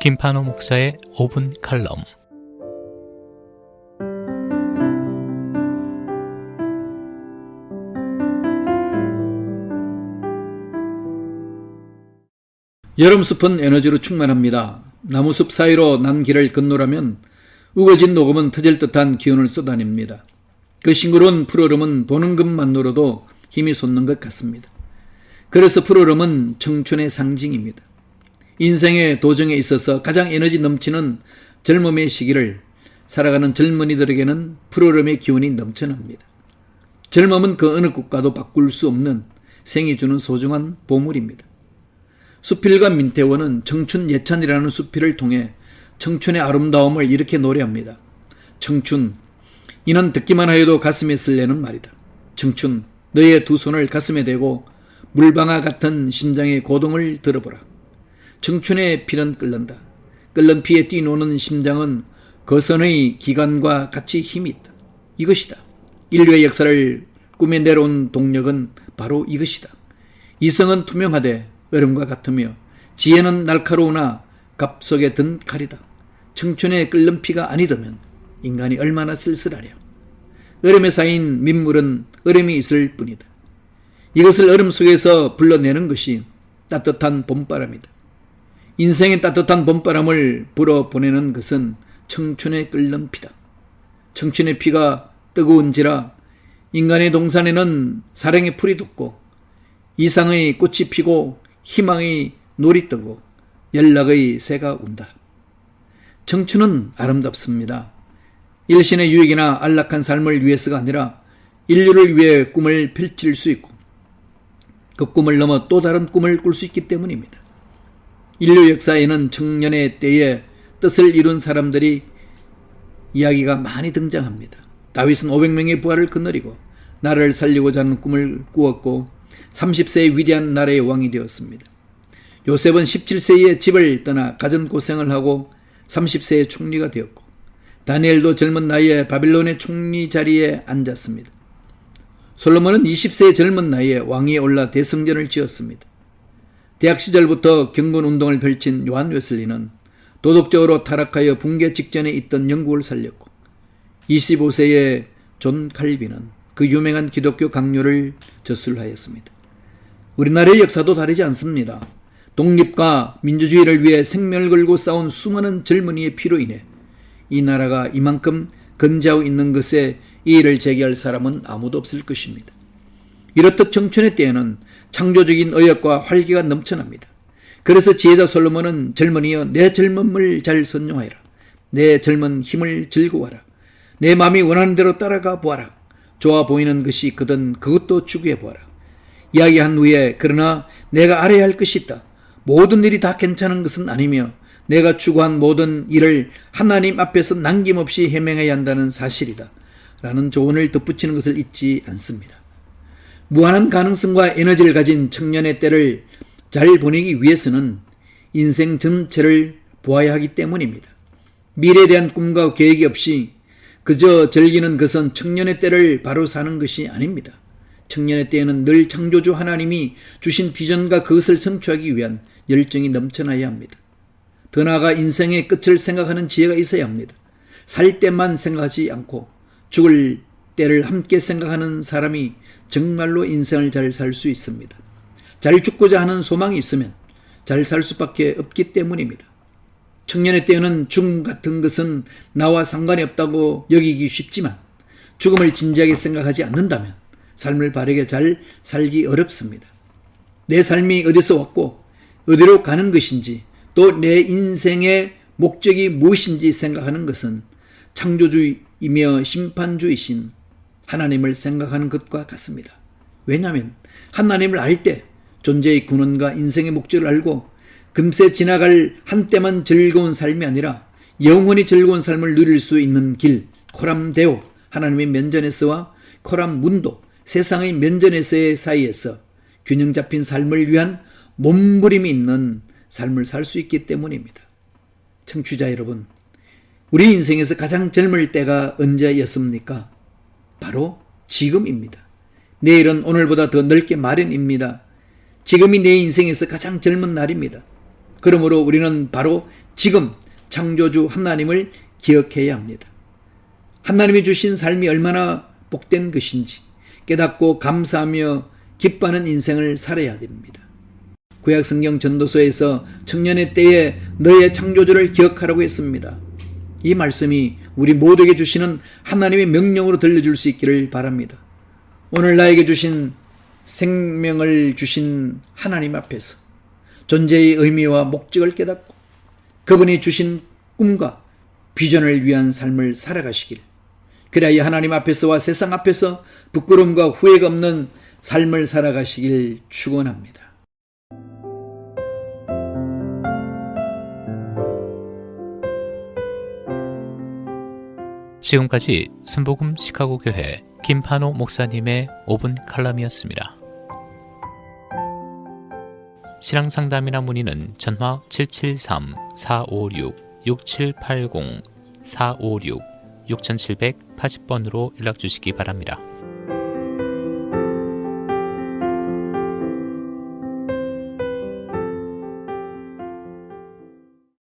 김판호 목사의 5분 칼럼. 여름숲은 에너지로 충만합니다. 나무숲 사이로 난 길을 건너라면 우거진 녹음은 터질 듯한 기운을 쏟아냅니다. 그 싱그러운 푸르름은 보는 것만으로도 힘이 솟는 것 같습니다. 그래서 푸르름은 청춘의 상징입니다. 인생의 도정에 있어서 가장 에너지 넘치는 젊음의 시기를 살아가는 젊은이들에게는 푸르름의 기운이 넘쳐납니다. 젊음은 그 어느 국가도 바꿀 수 없는 생이 주는 소중한 보물입니다. 수필가 민태원은 청춘 예찬이라는 수필을 통해 청춘의 아름다움을 이렇게 노래합니다. 청춘, 이는 듣기만 하여도 가슴에 설레는 말이다. 청춘, 너의 두 손을 가슴에 대고 물방아 같은 심장의 고동을 들어보라. 청춘의 피는 끓는다. 끓는 피에 뛰노는 심장은 거선의 기관과 같이 힘이 있다. 이것이다. 인류의 역사를 꿈에 내려온 동력은 바로 이것이다. 이성은 투명하되 얼음과 같으며 지혜는 날카로우나 갑 속에 든 칼이다. 청춘의 끓는 피가 아니더면 인간이 얼마나 쓸쓸하랴. 얼음에 쌓인 민물은 얼음이 있을 뿐이다. 이것을 얼음 속에서 불러내는 것이 따뜻한 봄바람이다. 인생의 따뜻한 봄바람을 불어보내는 것은 청춘의 끓는 피다. 청춘의 피가 뜨거운지라 인간의 동산에는 사랑의 풀이 돋고 이상의 꽃이 피고 희망의 놀이 뜨고 연락의 새가 운다. 청춘은 아름답습니다. 일신의 유익이나 안락한 삶을 위해서가 아니라 인류를 위해 꿈을 펼칠 수 있고 그 꿈을 넘어 또 다른 꿈을 꿀 수 있기 때문입니다. 인류 역사에는 청년의 때에 뜻을 이룬 사람들이 이야기가 많이 등장합니다. 다윗은 500명의 부하를 거느리고 나라를 살리고자 하는 꿈을 꾸었고 30세의 위대한 나라의 왕이 되었습니다. 요셉은 17세에 집을 떠나 갖은 고생을 하고 30세에 총리가 되었고 다니엘도 젊은 나이에 바빌론의 총리 자리에 앉았습니다. 솔로몬은 20세의 젊은 나이에 왕위에 올라 대성전을 지었습니다. 대학 시절부터 경건운동을 펼친 요한 웨슬리는 도덕적으로 타락하여 붕괴 직전에 있던 영국을 살렸고 25세의 존 칼빈은 그 유명한 기독교 강요를 저술하였습니다. 우리나라의 역사도 다르지 않습니다. 독립과 민주주의를 위해 생명을 걸고 싸운 수많은 젊은이의 피로 인해 이 나라가 이만큼 건재하고 있는 것에 이의를 제기할 사람은 아무도 없을 것입니다. 이렇듯 청춘의 때에는 창조적인 의욕과 활기가 넘쳐납니다. 그래서 지혜자 솔로몬은 젊은이여 내 젊음을 잘 선용하여라. 내 젊은 힘을 즐거워하라. 내 마음이 원하는 대로 따라가 보아라. 좋아 보이는 것이 있거든 그것도 추구해 보아라. 이야기한 후에 그러나 내가 알아야 할 것이 있다. 모든 일이 다 괜찮은 것은 아니며 내가 추구한 모든 일을 하나님 앞에서 남김없이 해명해야 한다는 사실이다. 라는 조언을 덧붙이는 것을 잊지 않습니다. 무한한 가능성과 에너지를 가진 청년의 때를 잘 보내기 위해서는 인생 전체를 보아야 하기 때문입니다. 미래에 대한 꿈과 계획이 없이 그저 즐기는 것은 청년의 때를 바로 사는 것이 아닙니다. 청년의 때에는 늘 창조주 하나님이 주신 비전과 그것을 성취하기 위한 열정이 넘쳐나야 합니다. 더 나아가 인생의 끝을 생각하는 지혜가 있어야 합니다. 살 때만 생각하지 않고 죽을 때를 함께 생각하는 사람이 정말로 인생을 잘 살 수 있습니다. 잘 죽고자 하는 소망이 있으면 잘 살 수밖에 없기 때문입니다. 청년의 때에는 죽음 같은 것은 나와 상관이 없다고 여기기 쉽지만 죽음을 진지하게 생각하지 않는다면 삶을 바르게 잘 살기 어렵습니다. 내 삶이 어디서 왔고 어디로 가는 것인지 또 내 인생의 목적이 무엇인지 생각하는 것은 창조주이며 심판주이신 하나님을 생각하는 것과 같습니다. 왜냐하면 하나님을 알 때 존재의 근원과 인생의 목적을 알고 금세 지나갈 한때만 즐거운 삶이 아니라 영원히 즐거운 삶을 누릴 수 있는 길, 코람데오, 하나님의 면전에서와 코람문도, 세상의 면전에서의 사이에서 균형 잡힌 삶을 위한 몸부림이 있는 삶을 살 수 있기 때문입니다. 청취자 여러분, 우리 인생에서 가장 젊을 때가 언제였습니까? 바로 지금입니다. 내일은 오늘보다 더 넓게 마련입니다. 지금이 내 인생에서 가장 젊은 날입니다. 그러므로 우리는 바로 지금 창조주 하나님을 기억해야 합니다. 하나님이 주신 삶이 얼마나 복된 것인지 깨닫고 감사하며 기뻐하는 인생을 살아야 됩니다. 구약성경 전도서에서 청년의 때에 너의 창조주를 기억하라고 했습니다. 이 말씀이 우리 모두에게 주시는 하나님의 명령으로 들려줄 수 있기를 바랍니다. 오늘 나에게 주신 생명을 주신 하나님 앞에서 존재의 의미와 목적을 깨닫고 그분이 주신 꿈과 비전을 위한 삶을 살아가시길, 그래야 하나님 앞에서와 세상 앞에서 부끄러움과 후회가 없는 삶을 살아가시길 축원합니다. 지금까지 순복음 시카고 교회 김판호 목사님의 5분 칼럼이었습니다. 신앙 상담이나 문의는 전화 773-456-6780 456-6780번으로 연락 주시기 바랍니다.